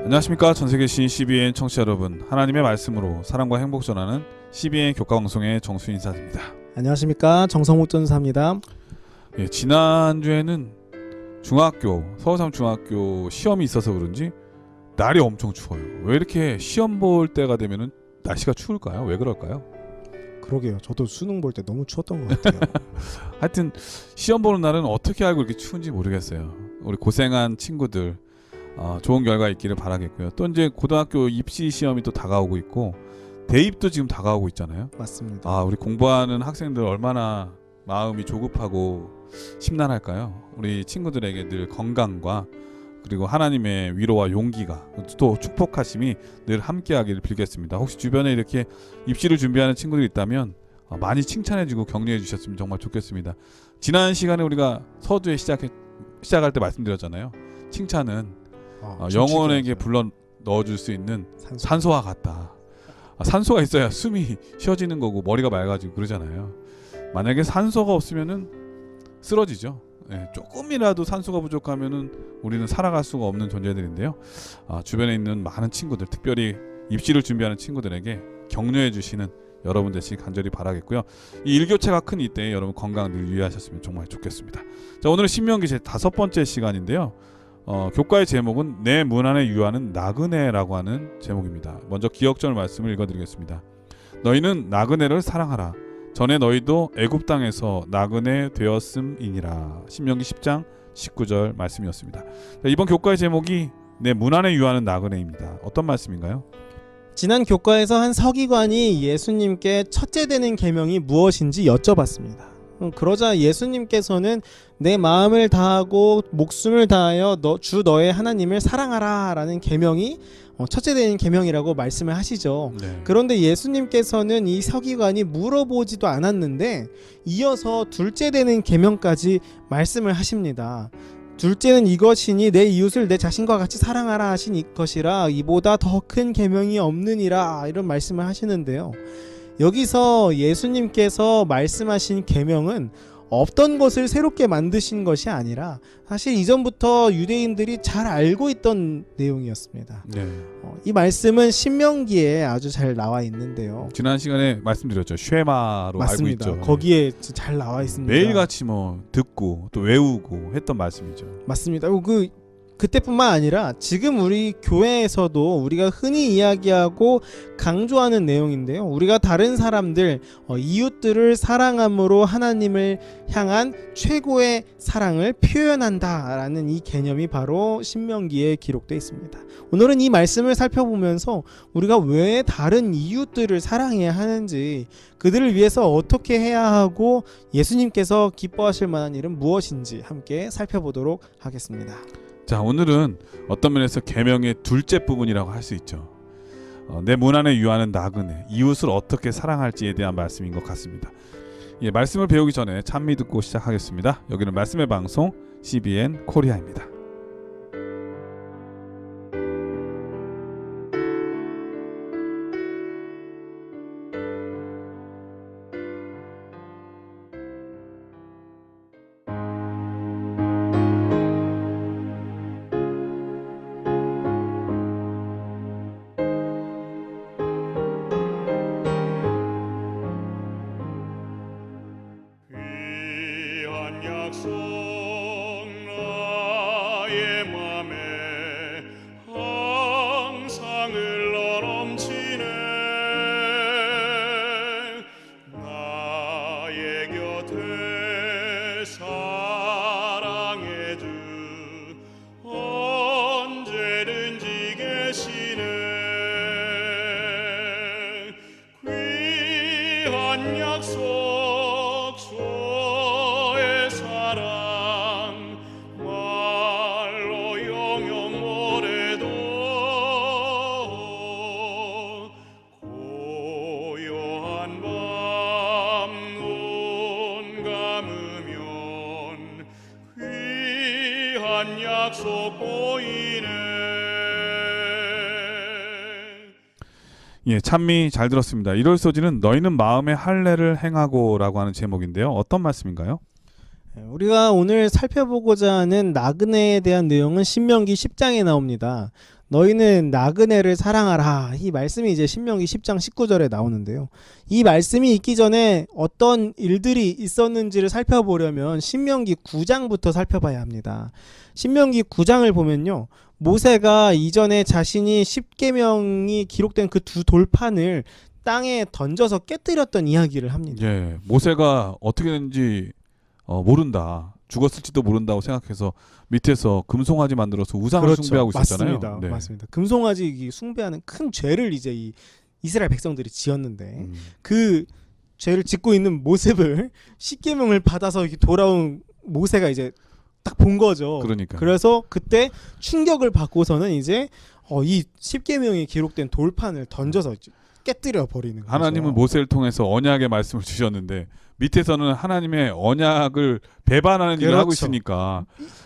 안녕하십니까. 전세계 시 CBN 청취자 여러분, 하나님의 말씀으로 사랑과 행복 전하는 CBN 교과방송의 정수 인사드립니다. 안녕하십니까. 정성욱 전사입니다. 예, 지난주에는 서울삼 중학교 시험이 있어서 그런지 날이 엄청 추워요. 왜 이렇게 시험 볼 때가 되면은 날씨가 추울까요? 왜 그럴까요? 그러게요. 저도 수능 볼 때 너무 추웠던 것 같아요. 하여튼 시험 보는 날은 어떻게 알고 이렇게 추운지 모르겠어요. 우리 고생한 친구들 좋은 결과 있기를 바라겠고요. 또 이제 고등학교 입시 시험이 또 다가오고 있고 대입도 지금 다가오고 있잖아요. 맞습니다. 우리 공부하는 학생들 얼마나 마음이 조급하고 심란할까요? 우리 친구들에게 늘 건강과 그리고 하나님의 위로와 용기가 또 축복하심이 늘 함께하기를 빌겠습니다. 혹시 주변에 이렇게 입시를 준비하는 친구들이 있다면 많이 칭찬해주고 격려해 주셨으면 정말 좋겠습니다. 지난 시간에 우리가 서두에 시작할 때 말씀드렸잖아요. 칭찬은 영혼에게 불러 넣어줄 수 있는 산소와 같다. 산소가 있어야 숨이 쉬어지는 거고 머리가 맑아지고 그러잖아요. 만약에 산소가 없으면은 쓰러지죠. 네, 조금이라도 산소가 부족하면은 우리는 살아갈 수가 없는 존재들인데요. 주변에 있는 많은 친구들, 특별히 입시를 준비하는 친구들에게 격려해 주시는 여러분 되시길 간절히 바라겠고요. 이 일교차가 큰 이때에 여러분 건강 늘 유의하셨으면 정말 좋겠습니다. 자, 오늘은 신명기 제 5번째 시간인데요. 교과의 제목은 내 문 안에 유하는 나그네라고 하는 제목입니다. 먼저 기억절 말씀을 읽어드리겠습니다. 너희는 나그네를 사랑하라. 전에 너희도 애굽 땅에서 나그네 되었음이니라. 신명기 10장 19절 말씀이었습니다. 자, 이번 교과의 제목이 내 문 안에 유하는 나그네입니다. 어떤 말씀인가요? 지난 교과에서 한 서기관이 예수님께 첫째 되는 계명이 무엇인지 여쭤봤습니다. 그러자 예수님께서는 내 마음을 다하고 목숨을 다하여 주 너의 하나님을 사랑하라 라는 계명이 첫째 되는 계명이라고 말씀을 하시죠. 네. 그런데 예수님께서는 이 서기관이 물어보지도 않았는데 이어서 둘째 되는 계명까지 말씀을 하십니다. 둘째는 이것이니 내 이웃을 내 자신과 같이 사랑하라 하신 것이라 이보다 더 큰 계명이 없느니라 이런 말씀을 하시는데요. 여기서 예수님께서 말씀하신 계명은 없던 것을 새롭게 만드신 것이 아니라 사실 이전부터 유대인들이 잘 알고 있던 내용이었습니다. 네. 이 말씀은 신명기에 아주 잘 나와 있는데요. 지난 시간에 말씀드렸죠. 쉐마로 맞습니다. 알고 있죠. 거기에 잘 나와 있습니다. 매일같이 듣고 또 외우고 했던 말씀이죠. 맞습니다. 그때뿐만 아니라 지금 우리 교회에서도 우리가 흔히 이야기하고 강조하는 내용인데요. 우리가 다른 사람들, 이웃들을 사랑함으로 하나님을 향한 최고의 사랑을 표현한다라는 이 개념이 바로 신명기에 기록되어 있습니다. 오늘은 이 말씀을 살펴보면서 우리가 왜 다른 이웃들을 사랑해야 하는지, 그들을 위해서 어떻게 해야 하고 예수님께서 기뻐하실 만한 일은 무엇인지 함께 살펴보도록 하겠습니다. 자, 오늘은 어떤 면에서 계명의 둘째 부분이라고 할 수 있죠. 내 문 안에 유하는 나그네, 이웃을 어떻게 사랑할지에 대한 말씀인 것 같습니다. 예, 말씀을 배우기 전에 찬미 듣고 시작하겠습니다. 여기는 말씀의 방송 CBN 코리아입니다. 예, 찬미 잘 들었습니다. 1월 소지는 너희는 마음의 할례를 행하고라고 하는 제목인데요. 어떤 말씀인가요? 우리가 오늘 살펴보고자 하는 나그네에 대한 내용은 신명기 10장에 나옵니다. 너희는 나그네를 사랑하라. 이 말씀이 이제 신명기 10장 19절에 나오는데요. 이 말씀이 있기 전에 어떤 일들이 있었는지를 살펴보려면 신명기 9장부터 살펴봐야 합니다. 신명기 9장을 보면요. 모세가 이전에 자신이 십계명이 기록된 그 두 돌판을 땅에 던져서 깨뜨렸던 이야기를 합니다. 예, 모세가 어떻게 된지 모른다. 죽었을지도 모른다고 생각해서 밑에서 금송아지 만들어서 우상을 그렇죠. 숭배하고 있었잖아요. 맞습니다. 네. 맞습니다. 금송아지 숭배하는 큰 죄를 이제 이 이스라엘 백성들이 지었는데 그 죄를 짓고 있는 모습을 십계명을 받아서 이렇게 돌아온 모세가 이제 딱 본 거죠. 그러니까. 그래서 그때 충격을 받고서는 이제 이 십계명이 기록된 돌판을 던져서 깨뜨려 버리는 거죠. 하나님은 모세를 통해서 언약의 말씀을 주셨는데 밑에서는 하나님의 언약을 배반하는 일을 하고 그렇죠. 있으니까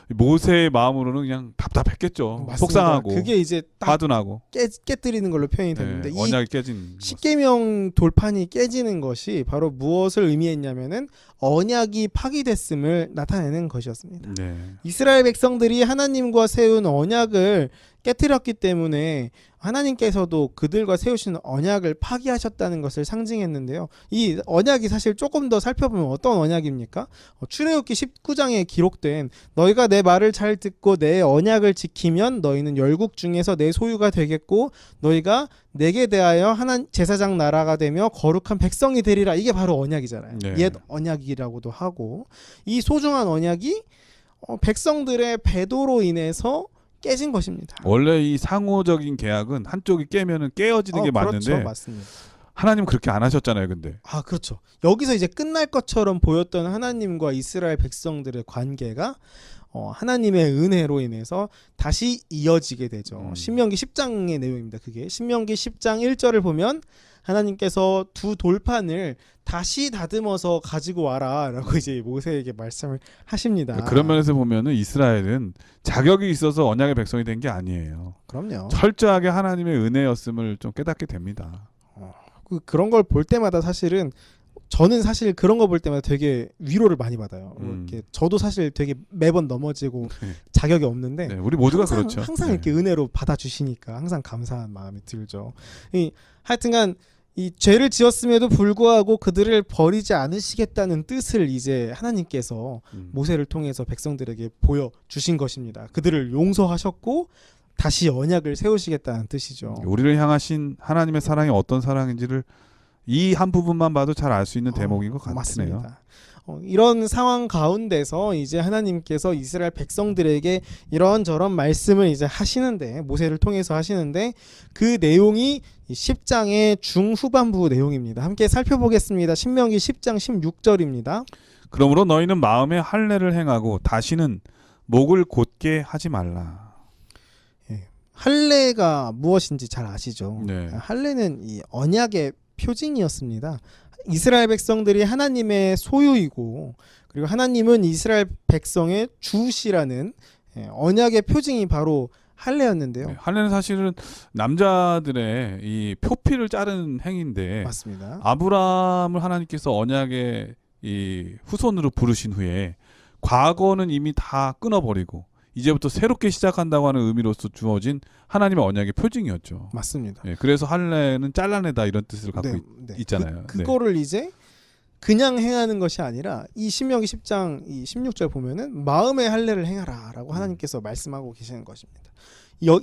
모세의 마음으로는 그냥 답답했겠죠. 맞습니다. 속상하고 그게 이제 딱 화도 깨뜨리는 걸로 표현이 됐는데 이 언약이 깨진 십계명 돌판이 깨지는 것이 바로 무엇을 의미했냐면은 언약이 파기됐음을 나타내는 것이었습니다. 네. 이스라엘 백성들이 하나님과 세운 언약을 깨뜨렸기 때문에 하나님께서도 그들과 세우신 언약을 파기하셨다는 것을 상징했는데요. 이 언약이 사실 조금 더 살펴보면 어떤 언약입니까? 출애굽기 19장에 기록된 너희가 내 말을 잘 듣고 내 언약을 지키면 너희는 열국 중에서 내 소유가 되겠고 너희가 내게 대하여 제사장 나라가 되며 거룩한 백성이 되리라. 이게 바로 언약이잖아요. 네. 옛 언약이라고도 하고 이 소중한 언약이 백성들의 배도로 인해서 깨진 것입니다. 원래 이 상호적인 계약은 한쪽이 깨면은 깨어지는 게 맞는데 그렇죠. 맞습니다. 하나님은 그렇게 안 하셨잖아요. 근데 그렇죠. 여기서 이제 끝날 것처럼 보였던 하나님과 이스라엘 백성들의 관계가 하나님의 은혜로 인해서 다시 이어지게 되죠. 신명기 10장의 내용입니다. 그게 신명기 10장 1절을 보면 하나님께서 두 돌판을 다시 다듬어서 가지고 와라라고 이제 모세에게 말씀을 하십니다. 그런 면에서 보면은 이스라엘은 자격이 있어서 언약의 백성이 된 게 아니에요. 그럼요. 철저하게 하나님의 은혜였음을 좀 깨닫게 됩니다. 그런 걸 볼 때마다 사실은 저는 사실 그런 거 볼 때마다 되게 위로를 많이 받아요. 이렇게 저도 사실 되게 매번 넘어지고 자격이 없는데 네, 우리 모두가 항상, 그렇죠. 항상 네. 이렇게 은혜로 받아주시니까 항상 감사한 마음이 들죠. 하여튼간 이 죄를 지었음에도 불구하고 그들을 버리지 않으시겠다는 뜻을 이제 하나님께서 모세를 통해서 백성들에게 보여주신 것입니다. 그들을 용서하셨고 다시 언약을 세우시겠다는 뜻이죠. 우리를 향하신 하나님의 사랑이 어떤 사랑인지를 이 한 부분만 봐도 잘 알 수 있는 대목인 것 같네요. 맞습니다. 이런 상황 가운데서 이제 하나님께서 이스라엘 백성들에게 이런저런 말씀을 이제 하시는데 모세를 통해서 하시는데 그 내용이 10장의 중후반부 내용입니다. 함께 살펴보겠습니다. 신명기 10장 16절입니다. 그러므로 너희는 마음에 할례를 행하고 다시는 목을 곧게 하지 말라. 할례가 무엇인지 잘 아시죠? 네. 할례는 이 언약의 표징이었습니다. 이스라엘 백성들이 하나님의 소유이고 그리고 하나님은 이스라엘 백성의 주시라는 언약의 표징이 바로 할례였는데요. 네, 할례는 사실은 남자들의 이 표피를 자르는 행위인데 맞습니다. 아브라함을 하나님께서 언약의 이 후손으로 부르신 후에 과거는 이미 다 끊어버리고 이제부터 새롭게 시작한다고 하는 의미로서 주어진 하나님의 언약의 표징이었죠. 맞습니다. 네, 그래서 할례는 잘라내다 이런 뜻을 갖고 있잖아요. 그거를 이제 그냥 행하는 것이 아니라 이 신명기 10장 이 16절 보면은 마음의 할례를 행하라라고 하나님께서 말씀하고 계시는 것입니다.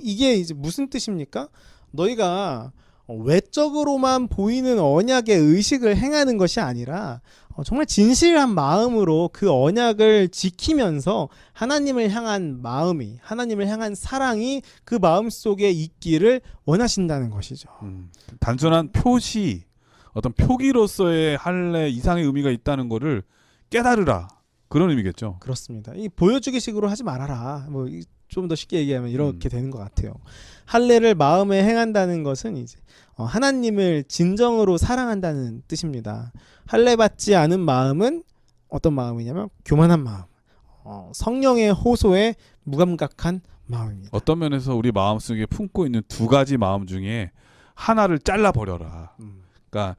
이게 이제 무슨 뜻입니까? 너희가 외적으로만 보이는 언약의 의식을 행하는 것이 아니라 정말 진실한 마음으로 그 언약을 지키면서 하나님을 향한 마음이 하나님을 향한 사랑이 그 마음 속에 있기를 원하신다는 것이죠. 단순한 표시 어떤 표기로서의 할례 이상의 의미가 있다는 것을 깨달으라 그런 의미겠죠. 그렇습니다. 이 보여주기식으로 하지 말아라. 뭐 좀 더 쉽게 얘기하면 이렇게 되는 것 같아요. 할례를 마음에 행한다는 것은 이제 하나님을 진정으로 사랑한다는 뜻입니다. 할례 받지 않은 마음은 어떤 마음이냐면 교만한 마음, 성령의 호소에 무감각한 마음입니다. 어떤 면에서 우리 마음속에 품고 있는 두 가지 마음 중에 하나를 잘라 버려라. 그러니까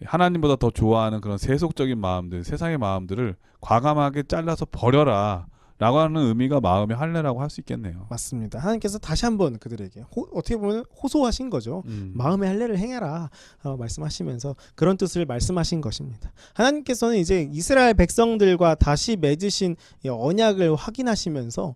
하나님보다 더 좋아하는 그런 세속적인 마음들, 세상의 마음들을 과감하게 잘라서 버려라. 라고 하는 의미가 마음의 할례라고 할 수 있겠네요. 맞습니다. 하나님께서 다시 한번 그들에게 어떻게 보면 호소하신 거죠. 마음의 할례를 행해라 말씀하시면서 그런 뜻을 말씀하신 것입니다. 하나님께서는 이제 이스라엘 백성들과 다시 맺으신 이 언약을 확인하시면서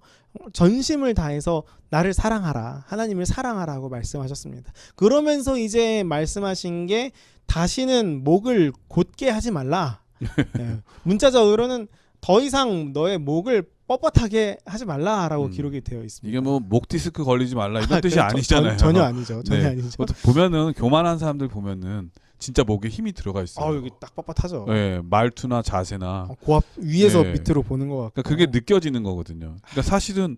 전심을 다해서 나를 사랑하라, 하나님을 사랑하라고 말씀하셨습니다. 그러면서 이제 말씀하신 게 다시는 목을 곧게 하지 말라. 네. 문자적으로는 더 이상 너의 목을 뻣뻣하게 하지 말라라고 기록이 되어 있습니다. 이게 뭐 목 디스크 걸리지 말라 이런 뜻이 아니잖아요. 전혀 아니죠. 전혀 네. 아니죠. 보면은 교만한 사람들 보면은 진짜 목에 힘이 들어가 있어요. 여기 딱 뻣뻣하죠. 네, 말투나 자세나 고압 위에서 네. 밑으로 보는 것 같고. 그러니까 그게 느껴지는 거거든요. 그러니까 사실은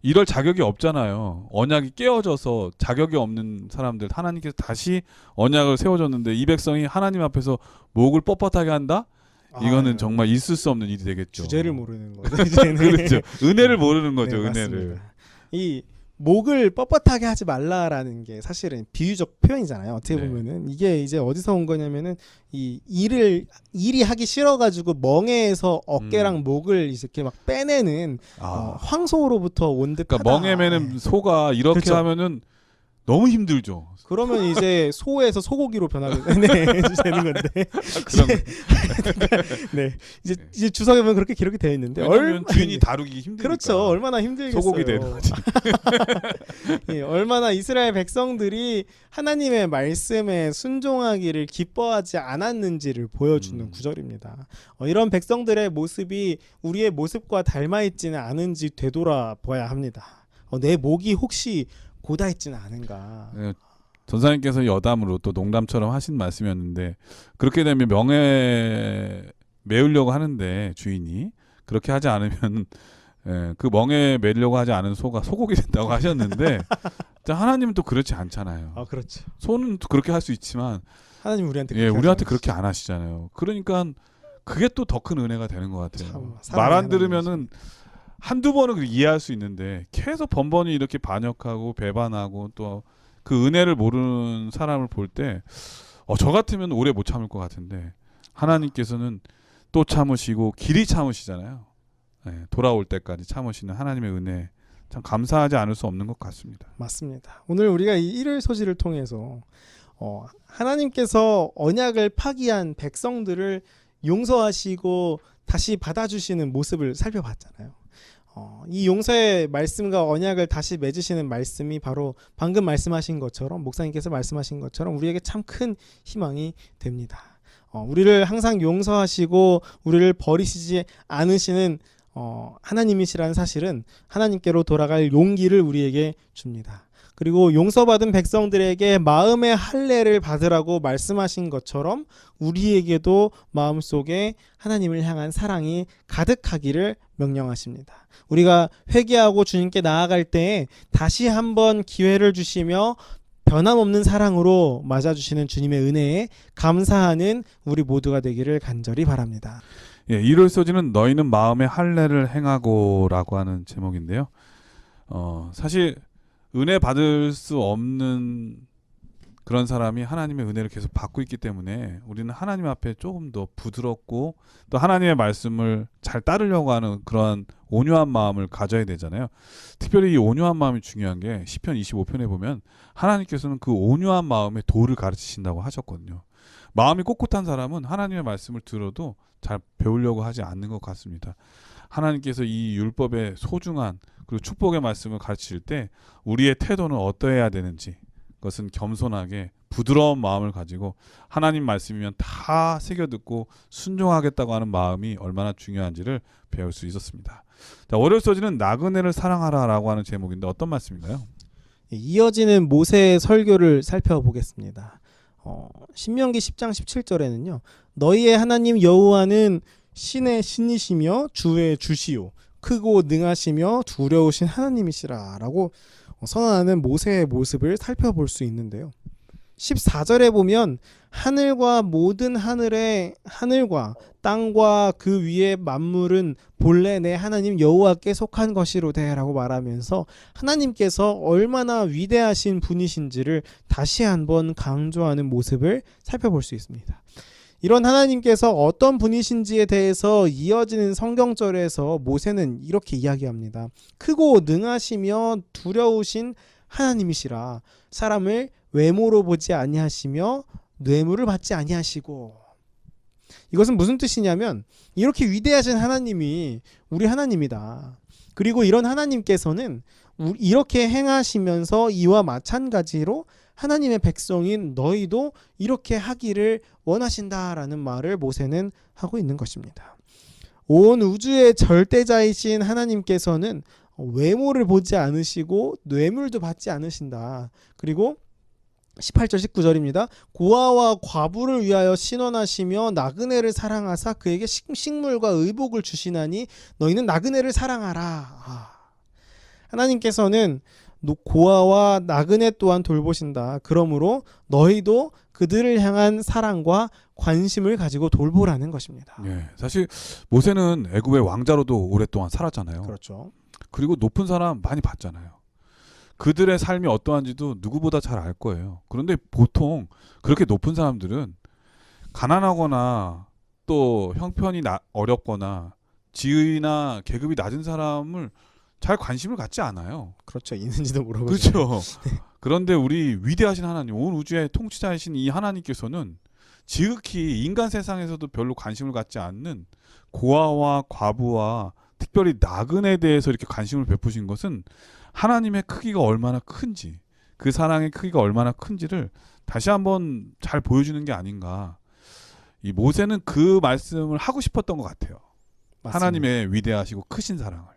이럴 자격이 없잖아요. 언약이 깨어져서 자격이 없는 사람들 하나님께서 다시 언약을 세워줬는데 이 백성이 하나님 앞에서 목을 뻣뻣하게 한다? 이거는 정말 있을 수 없는 일이 되겠죠. 주제를 모르는 거죠. 이제는. 그렇죠. 은혜를 모르는 거죠. 네, 은혜를. 맞습니다. 이 목을 뻣뻣하게 하지 말라라는 게 사실은 비유적 표현이잖아요. 어떻게 네. 보면은 이게 이제 어디서 온 거냐면은 이 일이 하기 싫어가지고 멍에에서 어깨랑 목을 이렇게 막 빼내는 황소로부터 온 듯하다. 그러니까 멍에 매는 소가 이렇게 그렇죠. 하면은 너무 힘들죠. 그러면 이제 소에서 소고기로 변하게 되는 건데. 그런 네. 이제 주석에 보면 그렇게 기록이 되어 있는데 왜냐면 주인이 다루기 힘드니까. 그렇죠. 얼마나 힘들겠어요. 소고기 되는 거지. 예, 얼마나 이스라엘 백성들이 하나님의 말씀에 순종하기를 기뻐하지 않았는지를 보여주는 구절입니다. 이런 백성들의 모습이 우리의 모습과 닮아 있지는 않은지 되돌아봐야 합니다. 내 목이 혹시 고다 있지는 않은가. 네, 전사님께서 여담으로 또 농담처럼 하신 말씀이었는데 그렇게 되면 명예 메우려고 하는데 주인이 그렇게 하지 않으면 그 멍에 매려고 하지 않은 소가 소고기 된다고 하셨는데 하나님은 또 그렇지 않잖아요. 그렇죠. 소는 또 그렇게 할 수 있지만 하나님 우리한테 우리한테 그렇게 안 하시잖아요. 그러니까 그게 또 더 큰 은혜가 되는 것 같아요. 참, 말 안 들으면은 한두 번은 이해할 수 있는데 계속 번번이 이렇게 반역하고 배반하고 또 그 은혜를 모르는 사람을 볼 때 저 같으면 오래 못 참을 것 같은데 하나님께서는 또 참으시고 길이 참으시잖아요. 돌아올 때까지 참으시는 하나님의 은혜 참 감사하지 않을 수 없는 것 같습니다. 맞습니다. 오늘 우리가 이 일요일 소식을 통해서 하나님께서 언약을 파기한 백성들을 용서하시고 다시 받아주시는 모습을 살펴봤잖아요. 이 용서의 말씀과 언약을 다시 맺으시는 말씀이 바로 방금 말씀하신 것처럼 목사님께서 말씀하신 것처럼 우리에게 참 큰 희망이 됩니다. 우리를 항상 용서하시고 우리를 버리시지 않으시는 하나님이시라는 사실은 하나님께로 돌아갈 용기를 우리에게 줍니다. 그리고 용서받은 백성들에게 마음의 할례를 받으라고 말씀하신 것처럼 우리에게도 마음속에 하나님을 향한 사랑이 가득하기를 명령하십니다. 우리가 회개하고 주님께 나아갈 때 다시 한번 기회를 주시며 변함없는 사랑으로 맞아주시는 주님의 은혜에 감사하는 우리 모두가 되기를 간절히 바랍니다. 일요일 소지는 너희는 마음의 할례를 행하고라고 하는 제목인데요. 사실 은혜 받을 수 없는 그런 사람이 하나님의 은혜를 계속 받고 있기 때문에 우리는 하나님 앞에 조금 더 부드럽고 또 하나님의 말씀을 잘 따르려고 하는 그러한 온유한 마음을 가져야 되잖아요. 특별히 이 온유한 마음이 중요한 게 시편 25편에 보면 하나님께서는 그 온유한 마음의 도를 가르치신다고 하셨거든요. 마음이 꼿꼿한 사람은 하나님의 말씀을 들어도 잘 배우려고 하지 않는 것 같습니다. 하나님께서 이 율법의 소중한 그리고 축복의 말씀을 가르칠 때 우리의 태도는 어떠해야 되는지 그것은 겸손하게 부드러운 마음을 가지고 하나님 말씀이면 다 새겨듣고 순종하겠다고 하는 마음이 얼마나 중요한지를 배울 수 있었습니다. 자, 월요일 소지는 나그네를 사랑하라라고 하는 제목인데 어떤 말씀인가요? 이어지는 모세의 설교를 살펴보겠습니다. 신명기 10장 17절에는요. 너희의 하나님 여호와는 신의 신이시며 주의 주시요 크고 능하시며 두려우신 하나님이시라 라고 선언하는 모세의 모습을 살펴볼 수 있는데요. 14절에 보면 하늘과 모든 하늘과 땅과 그 위의 만물은 본래 내 하나님 여호와께 속한 것이로되 라고 말하면서 하나님께서 얼마나 위대하신 분이신지를 다시 한번 강조하는 모습을 살펴볼 수 있습니다. 이런 하나님께서 어떤 분이신지에 대해서 이어지는 성경절에서 모세는 이렇게 이야기합니다. 크고 능하시며 두려우신 하나님이시라. 사람을 외모로 보지 아니하시며 뇌물을 받지 아니하시고. 이것은 무슨 뜻이냐면 이렇게 위대하신 하나님이 우리 하나님이다. 그리고 이런 하나님께서는 이렇게 행하시면서 이와 마찬가지로 하나님의 백성인 너희도 이렇게 하기를 원하신다라는 말을 모세는 하고 있는 것입니다. 온 우주의 절대자이신 하나님께서는 외모를 보지 않으시고 뇌물도 받지 않으신다. 그리고 18절 19절입니다. 고아와 과부를 위하여 신원하시며 나그네를 사랑하사 그에게 식물과 의복을 주시나니 너희는 나그네를 사랑하라. 하나님께서는 고아와 나그네 또한 돌보신다. 그러므로 너희도 그들을 향한 사랑과 관심을 가지고 돌보라는 것입니다. 예, 사실 모세는 애굽의 왕자로도 오랫동안 살았잖아요. 그렇죠. 그리고 높은 사람 많이 봤잖아요. 그들의 삶이 어떠한지도 누구보다 잘 알 거예요. 그런데 보통 그렇게 높은 사람들은 가난하거나 또 형편이 어렵거나 지위나 계급이 낮은 사람을 잘 관심을 갖지 않아요. 그렇죠. 있는지도 모르고. 그렇죠. 그런데 우리 위대하신 하나님, 온 우주의 통치자이신 이 하나님께서는 지극히 인간 세상에서도 별로 관심을 갖지 않는 고아와 과부와 특별히 나그네에 대해서 이렇게 관심을 베푸신 것은 하나님의 크기가 얼마나 큰지, 그 사랑의 크기가 얼마나 큰지를 다시 한번 잘 보여주는 게 아닌가. 이 모세는 그 말씀을 하고 싶었던 것 같아요. 맞습니다. 하나님의 위대하시고 크신 사랑을.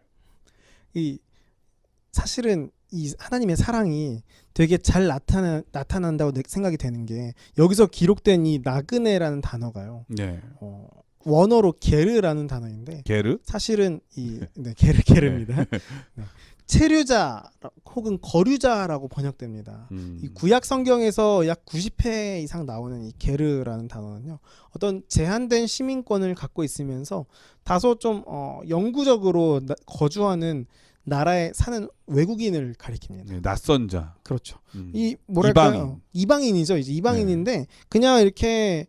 사실은 이 하나님의 사랑이 되게 잘 나타난다고 생각이 되는 게 여기서 기록된 이 나그네라는 단어가요. 네. 원어로 게르라는 단어인데 게르? 사실은 게르입니다. 네. 체류자 혹은 거류자라고 번역됩니다. 이 구약 성경에서 약 90회 이상 나오는 이 게르라는 단어는요. 어떤 제한된 시민권을 갖고 있으면서 다소 좀 영구적으로 거주하는 나라에 사는 외국인을 가리킵니다. 네, 낯선 자. 그렇죠. 이 뭐랄까요? 이방인. 이방인이죠. 이제 이방인인데 그냥 이렇게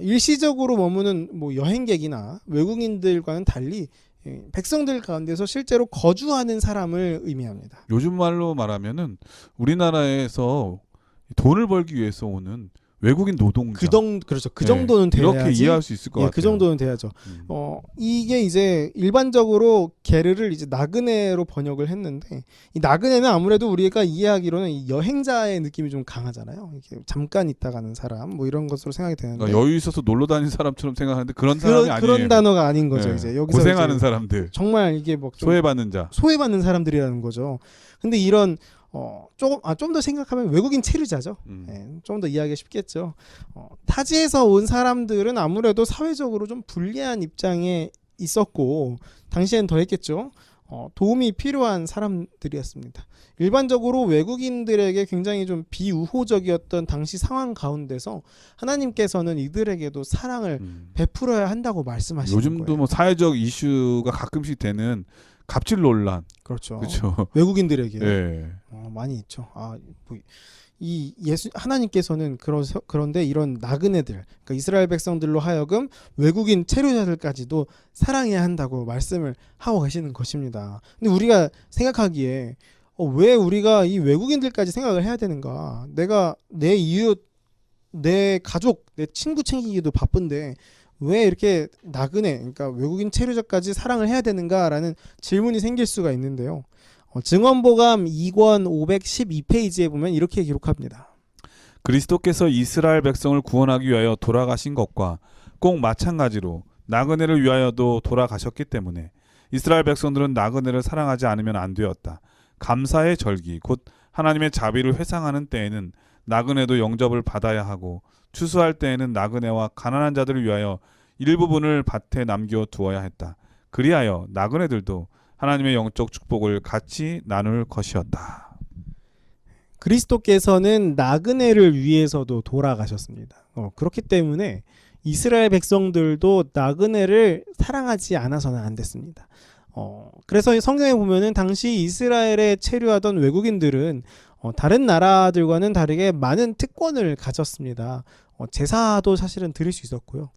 일시적으로 머무는 뭐 여행객이나 외국인들과는 달리 백성들 가운데서 실제로 거주하는 사람을 의미합니다. 요즘 말로 말하면은 우리나라에서 돈을 벌기 위해서 오는 외국인 노동자. 그렇죠. 그 정도는 돼야지. 이렇게 이해할 수 있을 것 같아요. 그 정도는 돼야죠. 이게 이제 일반적으로 게르를 이제 나그네로 번역을 했는데 이 나그네는 아무래도 우리가 이해하기로는 이 여행자의 느낌이 좀 강하잖아요. 이렇게 잠깐 있다 가는 사람 뭐 이런 것으로 생각이 되는데 그러니까 여유 있어서 놀러 다니는 사람처럼 생각하는데 그런 사람이 아니에요. 그런 단어가 아닌 거죠. 네. 이제 여기서 고생하는 이제 사람들. 정말 이게 뭐 소외받는 자. 소외받는 사람들이라는 거죠. 근데 이런 좀 더 생각하면 외국인 체류자죠. 좀 더 이해하기 쉽겠죠. 타지에서 온 사람들은 아무래도 사회적으로 좀 불리한 입장에 있었고 당시엔 더 했겠죠. 도움이 필요한 사람들이었습니다. 일반적으로 외국인들에게 굉장히 좀 비우호적이었던 당시 상황 가운데서 하나님께서는 이들에게도 사랑을 베풀어야 한다고 말씀하시는 요즘도 거예요. 뭐 사회적 이슈가 가끔씩 되는 갑질 논란. 그렇죠. 그렇죠. 외국인들에게 네. 많이 있죠. 하나님께서는 그런데 이런 나그네들, 그러니까 이스라엘 백성들로 하여금 외국인 체류자들까지도 사랑해야 한다고 말씀을 하고 계시는 것입니다. 근데 우리가 생각하기에 왜 우리가 이 외국인들까지 생각을 해야 되는가? 내가 내 이웃, 내 가족, 내 친구 챙기기도 바쁜데 왜 이렇게 나그네, 그러니까 외국인 체류자까지 사랑을 해야 되는가라는 질문이 생길 수가 있는데요. 증언보감 2권 512페이지에 보면 이렇게 기록합니다. 그리스도께서 이스라엘 백성을 구원하기 위하여 돌아가신 것과 꼭 마찬가지로 나그네를 위하여도 돌아가셨기 때문에 이스라엘 백성들은 나그네를 사랑하지 않으면 안 되었다. 감사의 절기 곧 하나님의 자비를 회상하는 때에는 나그네도 영접을 받아야 하고 추수할 때에는 나그네와 가난한 자들을 위하여 일부분을 밭에 남겨 두어야 했다. 그리하여 나그네들도 하나님의 영적 축복을 같이 나눌 것이었다. 그리스도께서는 나그네를 위해서도 돌아가셨습니다. 그렇기 때문에 이스라엘 백성들도 나그네를 사랑하지 않아서는 안 됐습니다. 그래서 성경에 보면은 당시 이스라엘에 체류하던 외국인들은 다른 나라들과는 다르게 많은 특권을 가졌습니다. 제사도 사실은 드릴 수 있었고요.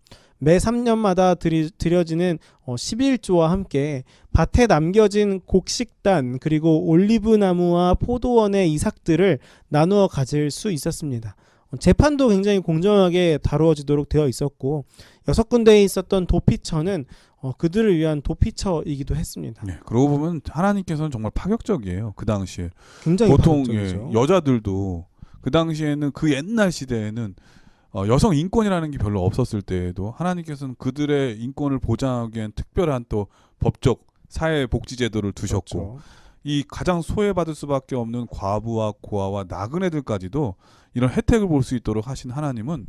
매 3년마다 드려지는 11조와 함께 밭에 남겨진 곡식단 그리고 올리브 나무와 포도원의 이삭들을 나누어 가질 수 있었습니다. 재판도 굉장히 공정하게 다루어지도록 되어 있었고 6군데에 있었던 도피처는 그들을 위한 도피처이기도 했습니다. 네, 그러고 보면 하나님께서는 정말 파격적이에요. 그 당시에 굉장히 보통 파격적이죠. 여자들도 그 당시에는 그 옛날 시대에는 여성 인권이라는 게 별로 없었을 때에도 하나님께서는 그들의 인권을 보장하기 위한 특별한 또 법적 사회 복지 제도를 두셨고 그렇죠. 이 가장 소외받을 수밖에 없는 과부와 고아와 나그네들까지도 이런 혜택을 볼 수 있도록 하신 하나님은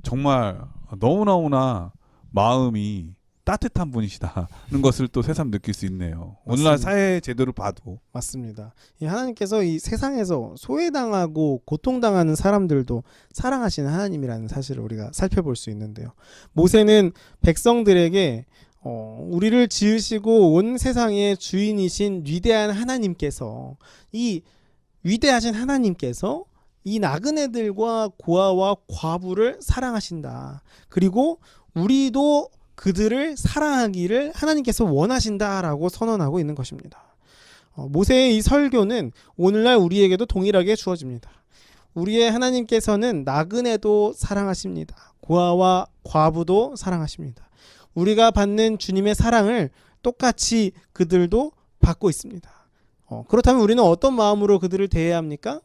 정말 너무너무나 마음이 따뜻한 분이시다는 것을 또 새삼 느낄 수 있네요. 오늘날 맞습니다. 사회 제도를 봐도 맞습니다. 이 하나님께서 이 세상에서 소외당하고 고통당하는 사람들도 사랑하시는 하나님이라는 사실을 우리가 살펴볼 수 있는데요. 모세는 백성들에게 우리를 지으시고 온 세상의 주인이신 위대한 하나님께서 이 위대하신 하나님께서 이 나그네들과 고아와 과부를 사랑하신다. 그리고 우리도 그들을 사랑하기를 하나님께서 원하신다라고 선언하고 있는 것입니다. 모세의 이 설교는 오늘날 우리에게도 동일하게 주어집니다. 우리의 하나님께서는 나그네도 사랑하십니다. 고아와 과부도 사랑하십니다. 우리가 받는 주님의 사랑을 똑같이 그들도 받고 있습니다. 그렇다면 우리는 어떤 마음으로 그들을 대해야 합니까?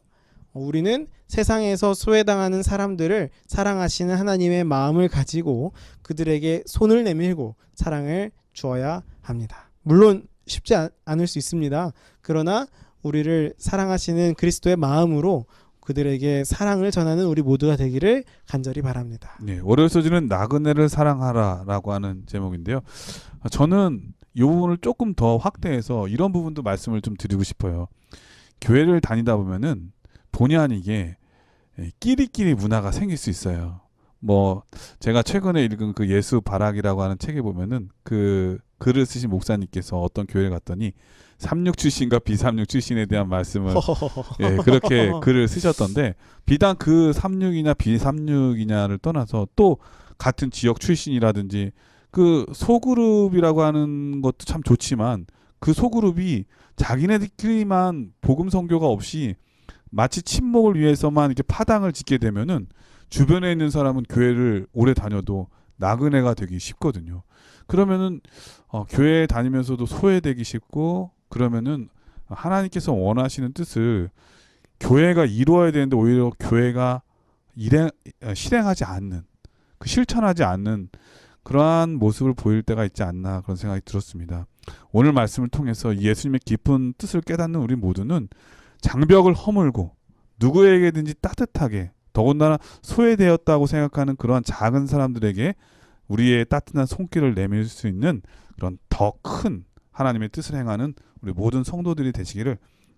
우리는 세상에서 소외당하는 사람들을 사랑하시는 하나님의 마음을 가지고 그들에게 손을 내밀고 사랑을 주어야 합니다. 물론 쉽지 않을 수 있습니다. 그러나 우리를 사랑하시는 그리스도의 마음으로 그들에게 사랑을 전하는 우리 모두가 되기를 간절히 바랍니다. 네, 월요일 소지는 나그네를 사랑하라라고 하는 제목인데요. 저는 이 부분을 조금 더 확대해서 이런 부분도 말씀을 좀 드리고 싶어요. 교회를 다니다 보면은 본의 아니게 끼리끼리 문화가 생길 수 있어요. 뭐 제가 최근에 읽은 그 예수 발악이라고 하는 책에 보면은 그 글을 쓰신 목사님께서 어떤 교회를 갔더니 36 출신과 비삼육 출신에 대한 말씀을 그렇게 글을 쓰셨던데 비단 그 36이냐 비삼육이냐를 떠나서 또 같은 지역 출신이라든지 그 소그룹이라고 하는 것도 참 좋지만 그 소그룹이 자기네들끼리만 복음 선교가 없이 마치 친목을 위해서만 이렇게 파당을 짓게 되면은 주변에 있는 사람은 교회를 오래 다녀도 나그네가 되기 쉽거든요. 그러면은 교회 다니면서도 소외되기 쉽고 그러면은 하나님께서 원하시는 뜻을 교회가 이루어야 되는데 오히려 교회가 실행하지 않는 실천하지 않는 그러한 모습을 보일 때가 있지 않나 그런 생각이 들었습니다. 오늘 말씀을 통해서 예수님의 깊은 뜻을 깨닫는 우리 모두는 장벽을 허물고 누구에게든지 따뜻하게 더군다나 소외되었다고 생각하는 그러한 작은 사람들에게 우리의 따뜻한 손길을 내밀 수 있는 그런 더 큰 하나님의 뜻을 행하는 우리 모든 성도들이 되시기를